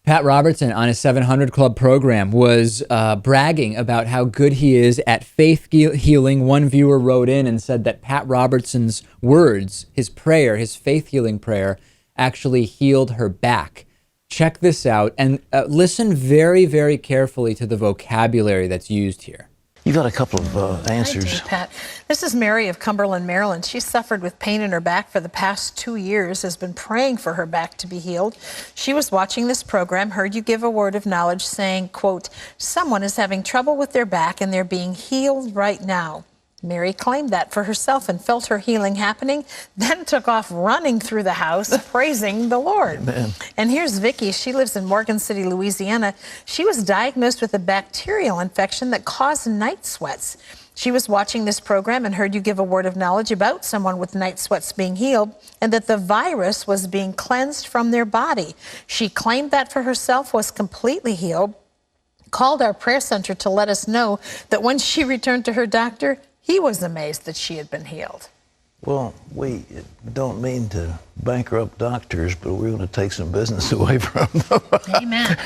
Pat Robertson on his 700 Club program was bragging about how good he is at faith healing. One viewer wrote in and said that Pat Robertson's words, his prayer, his faith healing prayer, actually healed her back. Check this out and listen very, very carefully to the vocabulary that's used here. You've got a couple of answers. I do, Pat. This is Mary of Cumberland, Maryland. She suffered with pain in her back for the past 2 years, has been praying for her back to be healed. She was watching this program, heard you give a word of knowledge saying, quote, someone is having trouble with their back and they're being healed right now. Mary claimed that for herself and felt her healing happening, then took off running through the house, praising the Lord. Amen. And here's Vicky. She lives in Morgan City, Louisiana. She was diagnosed with a bacterial infection that caused night sweats. She was watching this program and heard you give a word of knowledge about someone with night sweats being healed and that the virus was being cleansed from their body. She claimed that for herself, was completely healed, called our prayer center to let us know that when she returned to her doctor, he was amazed that she had been healed. Well, we don't mean to bankrupt doctors, but we're going to take some business away from them. Amen.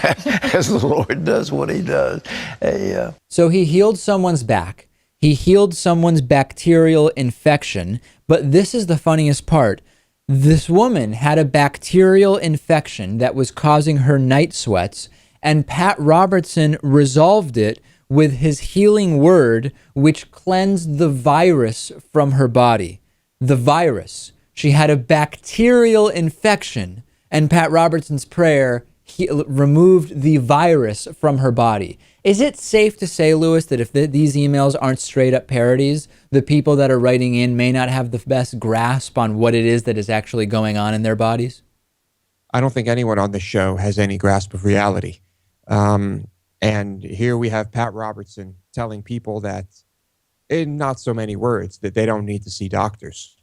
As the Lord does what he does. So he healed someone's back. He healed someone's bacterial infection. But this is the funniest part. This woman had a bacterial infection that was causing her night sweats, and Pat Robertson resolved it with his healing word, which cleansed the virus from her body. The virus. She had a bacterial infection, and Pat Robertson's prayer removed the virus from her body. Is it safe to say, Lewis, that if these emails aren't straight up parodies, the people that are writing in may not have the best grasp on what it is that is actually going on in their bodies? I don't think anyone on this show has any grasp of reality. And here we have Pat Robertson telling people that, in not so many words, that they don't need to see doctors.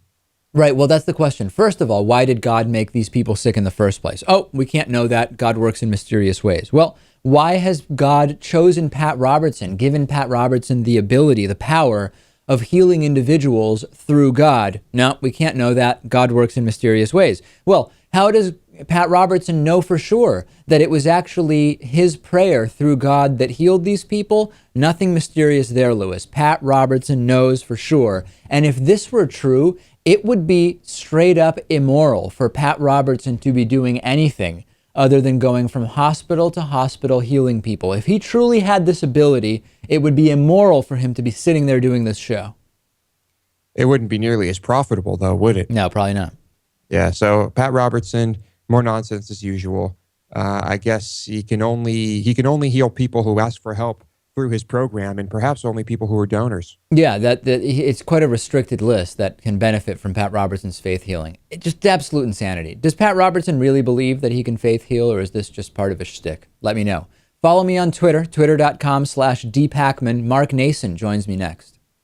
Right. Well, that's the question. First of all, why did God make these people sick in the first place? Oh, we can't know that. God works in mysterious ways. Well, why has God chosen Pat Robertson, given Pat Robertson the ability, the power of healing individuals through God? No, we can't know that. God works in mysterious ways. Well, how does Pat Robertson know for sure that it was actually his prayer through God that healed these people? Nothing mysterious there, Lewis. Pat Robertson knows for sure. And if this were true, it would be straight up immoral for Pat Robertson to be doing anything other than going from hospital to hospital healing people. If he truly had this ability, it would be immoral for him to be sitting there doing this show. It wouldn't be nearly as profitable, though, would it? No, probably not. Yeah, so Pat Robertson, more nonsense as usual. I guess he can only heal people who ask for help through his program, and perhaps only people who are donors. Yeah, that it's quite a restricted list that can benefit from Pat Robertson's faith healing. It's just absolute insanity. Does Pat Robertson really believe that he can faith heal, or is this just part of his shtick? Let me know. Follow me on Twitter, twitter.com/dpakman. Mark Nason joins me next.